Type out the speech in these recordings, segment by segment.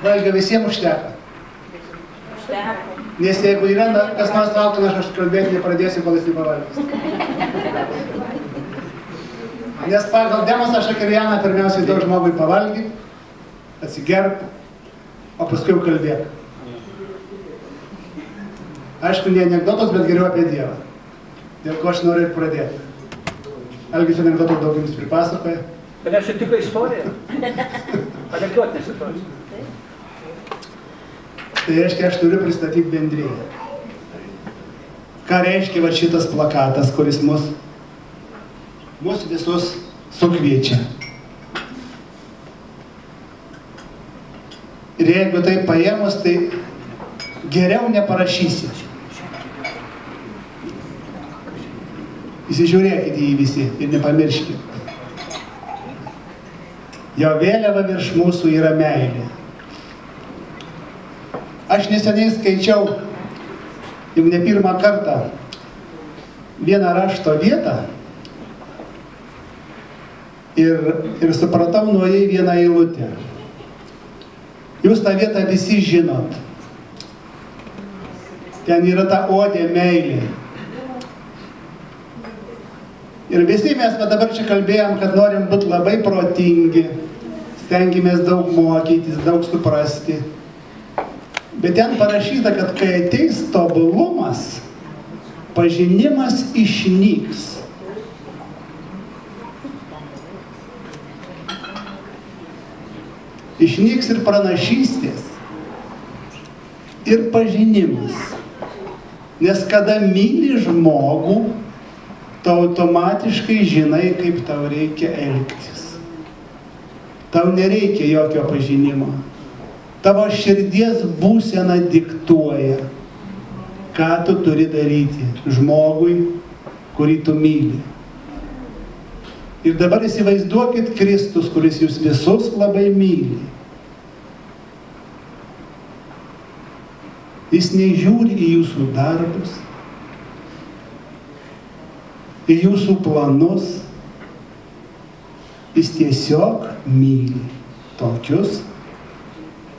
Valgio visiems užteka. Nes jeigu yra kas nors laukia, aš kalbėti nepradėsiu, kol jis nepavalgys. Nes pagal Demosą Šakarianą pirmiausiai daug žmogui pavalgyti, atsigerb, o paskui jau kalbėk. Aišku, ne anekdotos, bet geriau apie Dievą. Dėl ko aš noriu ir pradėti. Algis anekdotų daug jums pripasakoja. Bet aš tik istorija. Anekdotinė situacija. Tai reiškia, aš turiu pristatyti bendriją. Ką reiškia va šitas plakatas, kuris mus visus sukviečia. Ir jeigu tai paėmus, tai geriau neparašysi. Įsižiūrėkite į jį visi ir nepamirškite. Jo vėliava virš mūsų yra meilė. Aš neseniai skaičiau, jau ne pirmą kartą, vieną rašto vietą ir supratau nuo jai vieną eilutę. Jūs tą vietą visi žinot. Ten yra ta odė meilė. Ir visi mes dabar čia kalbėjom, kad norim būti labai protingi, stengiamės daug mokytis, daug suprasti. Bet ten parašyta, kad kai ateis tobulumas, pažinimas išnyks. Išnyks ir pranašystės, ir pažinimas. Nes kada myli žmogų, tu automatiškai žinai, kaip tau reikia elgtis. Tau nereikia jokio pažinimo. Tavo širdies būsena diktuoja, ką tu turi daryti žmogui, kurį tu myli. Ir dabar įsivaizduokit Kristus, kuris jūs visus labai myli. Jis nežiūri į jūsų darbus, į jūsų planus. Jis tiesiog myli tokius,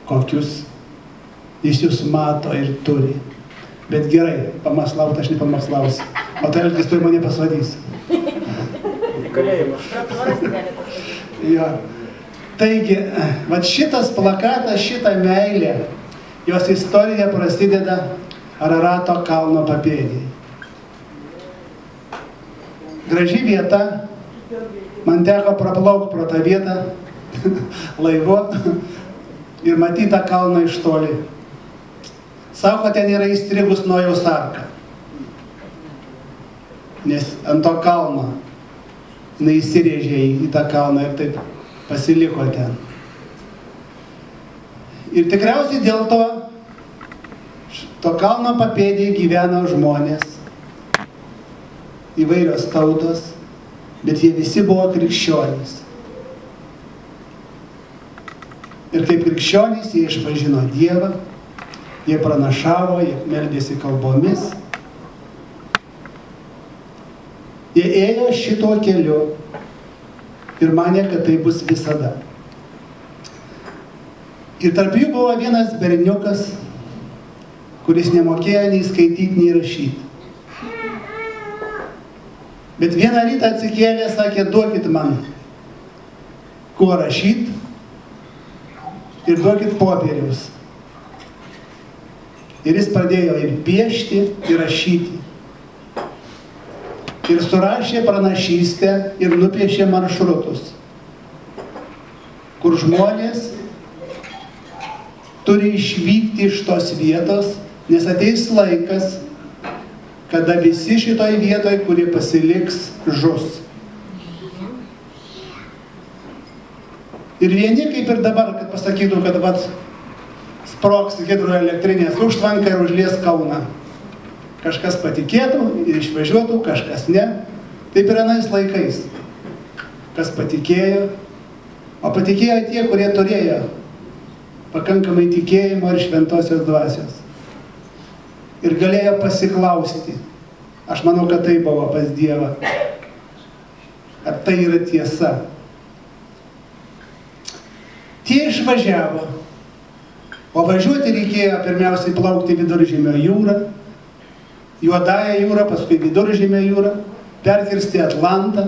kokius jis jūs mato ir turi. Bet gerai, pamaslaut aš nepamslausiu. O tai Algis tuoj mane pasvadys. Jo. Taigi, vat šitas plakatas, šita meilė, jos istorija prasideda Ararato kalno papėdėje. Graži vieta, man teko praplaukti pro tą vietą laivu ir matyti tą kalną iš toli. Sako, ten yra įstrigus Nojaus arka. Nes ant to kalno įsirėžė į tą kalną ir taip pasiliko ten. Ir tikriausiai dėl to kalno papėdėje gyveno žmonės, įvairios tautos, bet jie visi buvo krikščionys. Ir kaip krikščionys jie išpažino Dievą, jie pranašavo, jie meldėsi kalbomis. Jie ėjo šituo keliu ir manė, kad tai bus visada. Ir tarp jų buvo vienas berniukas, kuris nemokėjo nei skaityti, nei rašyti. Bet vieną rytą atsikėlė, sakė, duokit man kuo rašyti ir duokit popieriaus. Ir jis pradėjo ir piešti, ir rašyti. Ir surašė pranašystę ir nupiešė maršrutus, kur žmonės turi išvykti iš tos vietos, nes ateis laikas, kada visi šitoj vietoj, kurie pasiliks, žus. Ir vieni, kaip ir dabar, kad pasakytų, kad vat sprogs hidroelektrinės užtvanka ir užlies Kauną. Kažkas patikėtų ir išvažiuotų, kažkas ne. Taip ir anais laikais. Kas patikėjo, o patikėjo tie, kurie turėjo pakankamai tikėjimo ir šventosios dvasios. Ir galėjo pasiklausyti. Aš manau, kad tai buvo pas Dievą. Ar tai yra tiesa? Tie išvažiavo, O važiuoti reikėjo pirmiausiai plaukti Viduržemio jūrą, Juodąją jūrą, paskui Viduržemio jūrą, perkirsti Atlantą,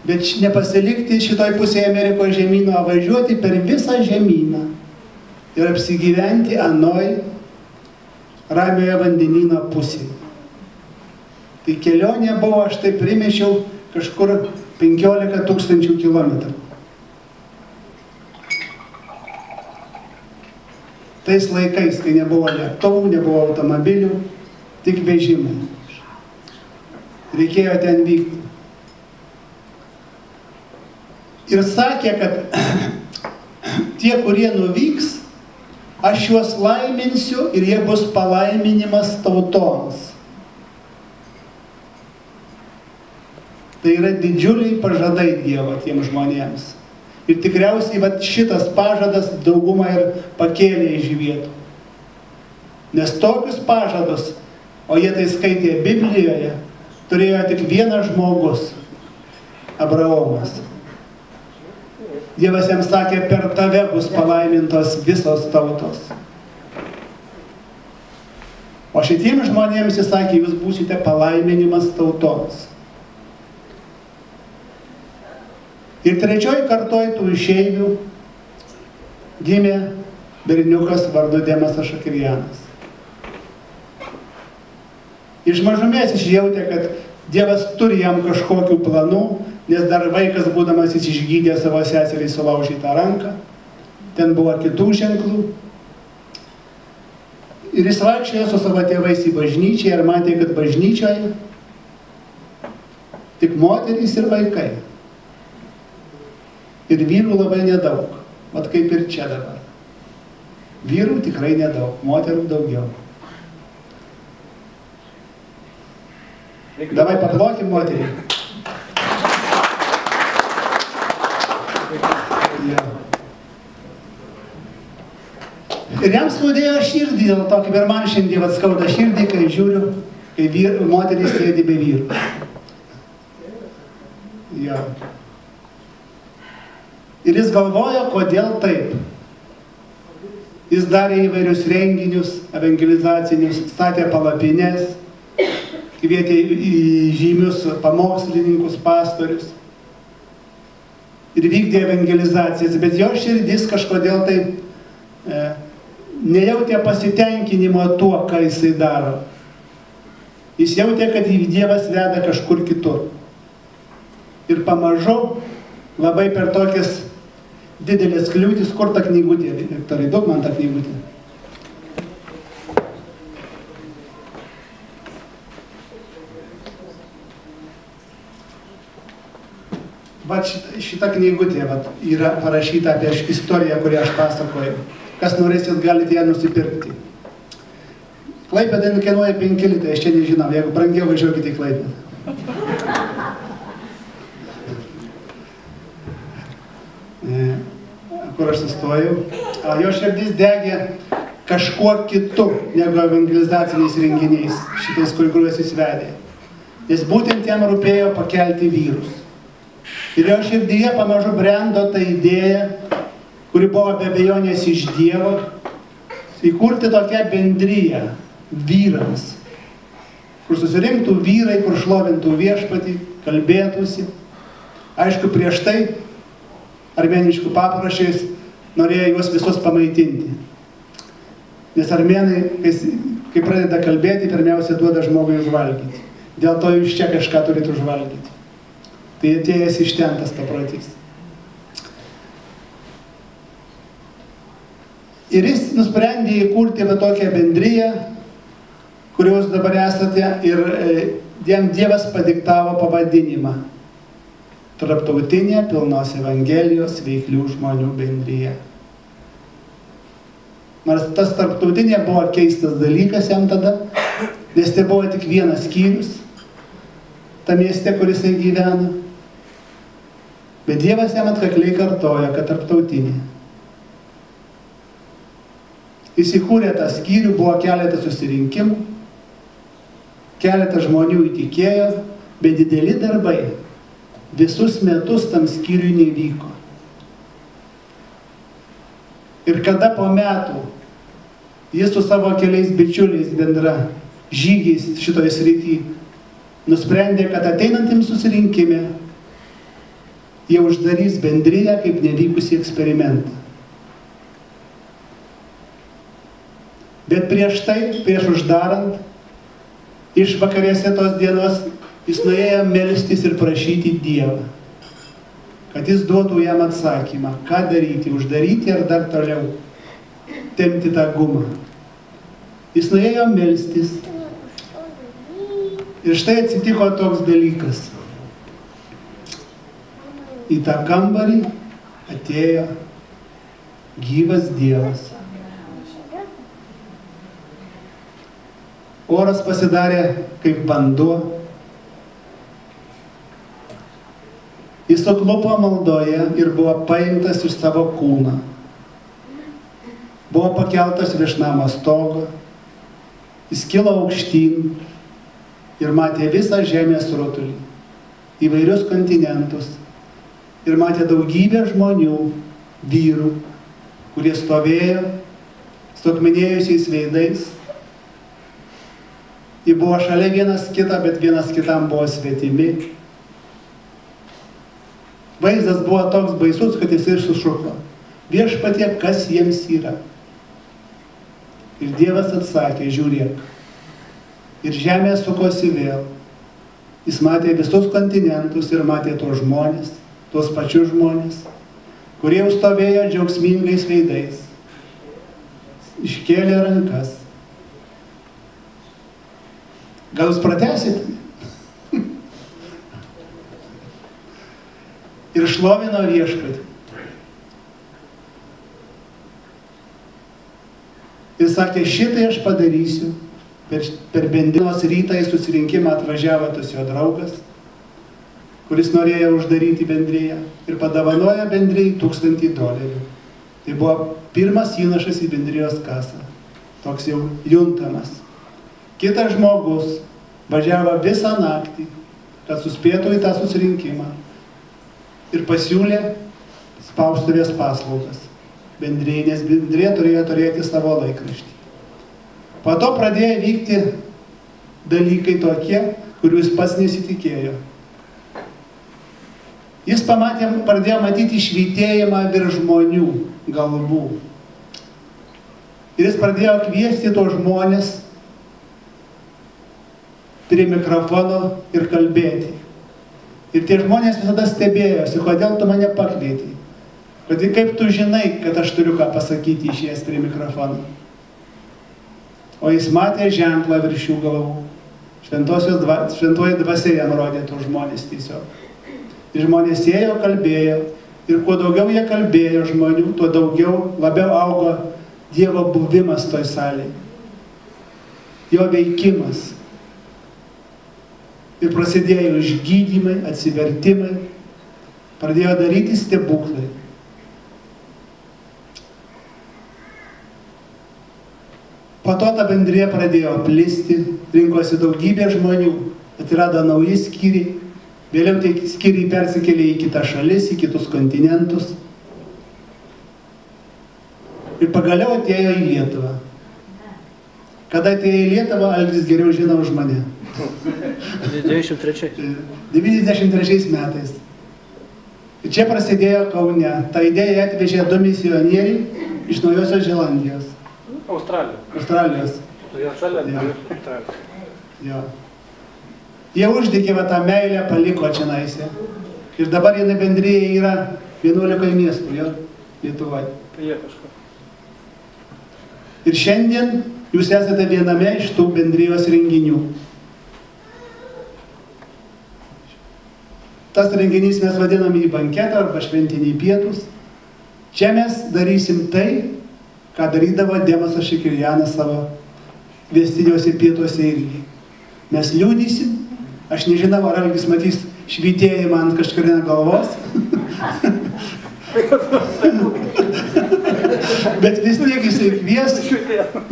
bet nepasilikti šitoj pusėje Amerikos žemyno, o važiuoti per visą žemyną ir apsigyventi anoj Ramiojo vandenyno pusėje. Tai kelionė buvo, aš taip primečiau, kažkur 15 000 kilometrų. Tais laikais, kai nebuvo lėktuvų, nebuvo automobilių, tik vežimai. Reikėjo ten vykti. Ir sakė, kad tie, kurie nuvyks, aš juos laiminsiu ir jie bus palaiminimas tautoms. Tai yra didžiuliai pažadai Dievo tiems žmonėms. Ir tikriausiai šitas pažadas daugumą ir pakėlė iš vietų. Nes tokius pažadus, o jie tai skaitė Biblijoje, turėjo tik vienas žmogus – Abraomas. Dievas jam sakė, per tave bus palaimintos visos tautos. O šitiems žmonėms jis sakė, jūs būsite palaiminimas tautoms. Ir trečioj kartoj tų išeivių gimė berniukas vardu Demas Ašakirjanas. Iš mažumės išjautė, kad Dievas turi jam kažkokių planų, nes dar vaikas būdamas jis išgydė savo seserį sulaužytą ranką. Ten buvo kitų ženklų. Ir jis vaikščiojo su savo tėvais į bažnyčią ir matė, kad bažnyčioje tik moterys ir vaikai. Ir vyrų labai nedaug, vat kaip ir čia dabar. Vyrų tikrai nedaug, moterų daugiau. Davai paplokim moterį. Ja. Ir jam skaudėjo širdį dėl to, kaip ir man šiandien skauda širdį, kai žiūriu, kai moterys sėdi be vyrų. Ja. Ir jis galvojo, kodėl taip. Jis darė įvairius renginius, evangelizacinius, statė palapines, kvietė į žymius pamokslininkus, pastorius. Ir vykdė evangelizacijas, bet jo širdis kažkodėl tai nejautė pasitenkinimo tuo, ką jisai daro. Jis jautė, kad Dievas veda kažkur kitur. Ir pamažu, labai per tokias didelės kliūtis, kur ta knygutė, Viktorai, duok man tą knygutę. Vat šita knygutė yra parašyta apie istoriją, kurią aš pasakoju. Kas norėsit, galite ją nusipirkti. Klaipėdai kainuoja 5 litai, aš čia nežinau, jeigu brangiau važiuokite į Klaipėdą. Kur aš sustojau. Jo širdis degė kažkuo kitu negu evangelizaciniais renginiais, šitais, kuriuos jis vedė. Nes būtent jam rūpėjo pakelti vyrus. Ir jo širdyje pamažu brendo ta idėja, kuri buvo be abejonės iš Dievo, įkurti tokią bendriją vyrams, kur susirinktų vyrai, kur šlovintų viešpatį, kalbėtųsi. Aišku, prieš tai armėniškų papročiais norėjo juos visus pamaitinti. Nes armėnai, kai pradeda kalbėti, pirmiausia duoda žmogui užvalgyti. Dėl to jūs čia kažką turite užvalgyti. Tai atėjęs iš ten tas paprotys. Ir jis nusprendė įkurti tokią bendriją, kurios dabar esate, ir jam Dievas padiktavo pavadinimą. Tarptautinė pilnos evangelijos veiklių žmonių bendrija. Nors tas tarptautinė buvo keistas dalykas jam tada, nes tai buvo tik vienas skyrius, tam mieste, kuris jis gyveno. Bet Dievas jam atkakliai kartojo, kad tarptautinė. Jis įkūrė tą skyrių, buvo keletas susirinkimų, keletas žmonių įtikėjo, bet dideli darbai visus metus tam skyriui nevyko. Ir kada po metų jis su savo keliais bičiuliais bendra žygiais šitoje srity nusprendė, kad ateinantiem susirinkime jie uždarys bendriją kaip nevykusį eksperimentą. Bet prieš tai, prieš uždarant, išvakarėse tos dienos jis nuėjo melstis ir prašyti Dievą, kad jis duotų jam atsakymą, ką daryti, uždaryti ar dar toliau tempti tą gumą. Jis nuėjo melstis ir štai atsitiko toks dalykas. Į tą kambarį atėjo gyvas Dievas. Oras pasidarė kaip vanduo. Jis suklupo maldoje ir buvo paimtas iš savo kūną. Buvo pakeltas virš namo stogo. Jis kilo aukštyn ir matė visą žemės rutulį, įvairius kontinentus. Ir matė daugybę žmonių, vyrų, kurie stovėjo suakmenėjusiais veidais. Jie buvo šalia vienas kitą, bet vienas kitam buvo svetimi. Vaizdas buvo toks baisus, kad jis ir sušuko: Viešpatie, kas jiems yra? Ir Dievas atsakė: žiūrėk. Ir žemė sukosi vėl. Jis matė visus kontinentus ir matė tos žmonės, tuos pačius žmonės, kurie stovėjo džiaugsmingais veidais, iškėlė rankas. Gal jūs pratęsite? Ir šlovino viešpatį. Ir sakė, šitai aš padarysiu. Per bendrinos rytą į susirinkimą atvažiavo tas jo draugas, kuris norėjo uždaryti bendriją ir padavanojo bendrijai $1000. Tai buvo pirmas įnašas į bendrijos kasą. Toks jau juntamas. Kitas žmogus važiavo visą naktį, kad suspėtų į tą susirinkimą ir pasiūlė spaustuvės paslaugas bendrijai, nes bendrija turėjo turėti savo laikraštį. Po to pradėjo vykti dalykai tokie, kurių jis pats nesitikėjo. Jis pradėjo matyti švytėjimą virš žmonių galvų. Ir jis pradėjo kviesti tos žmonės prie mikrofono ir kalbėti. Ir tie žmonės visada stebėjosi, kodėl tu mane pakvietei. Kaip tu žinai, kad aš turiu ką pasakyti išėjęs prie mikrofono. O jis matė ženklą virš jų galvų. Šventoji dvasia jam rodė tų žmonės tiesiog. Ir žmonės ėjo, kalbėjo. Ir kuo daugiau jie kalbėjo žmonių, tuo daugiau, labiau augo Dievo buvimas toj salėje. Jo veikimas. Ir prasidėjo išgydymai, atsivertimai, pradėjo daryti stebuklai. Po to ta bendrija pradėjo plisti, rinkosi daugybė žmonių, atsirado nauji skyriai, vėliau tie skyriai persikėlė į kitas šalis, į kitus kontinentus. Ir pagaliau atėjo į Lietuvą. Kada atėjo į Lietuvą, Algis geriau žino už mane. 93 metais. Ir čia prasidėjo Kaune. Ta idėja atvežė 2 misionieriai iš Naujosios Zelandijos. Australijos. Jo. Jie uždegė tą meilę, paliko čionaise. Ir dabar jinai bendrija yra 11 miestų, jo, Lietuvoje. Ir šiandien jūs esate viename iš tų bendrijos renginių. Tas renginys mes vadinam į banketą arba šventinį pietus. Čia mes darysim tai, ką darydavo Demasas Šikirjanas savo vestiniuose pietuose irgi. Mes liudysim. Aš nežinau, ar Algis matys švytėjimą ant kažkurio galvos. Bet vis tiek jisai kvies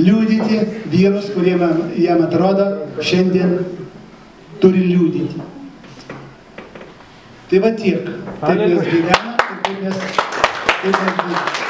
liudyti vyrus, kurie jam atrodo šiandien turi liudyti. Tai va tiek. Taip mes gyvename ir taip mes gyvename.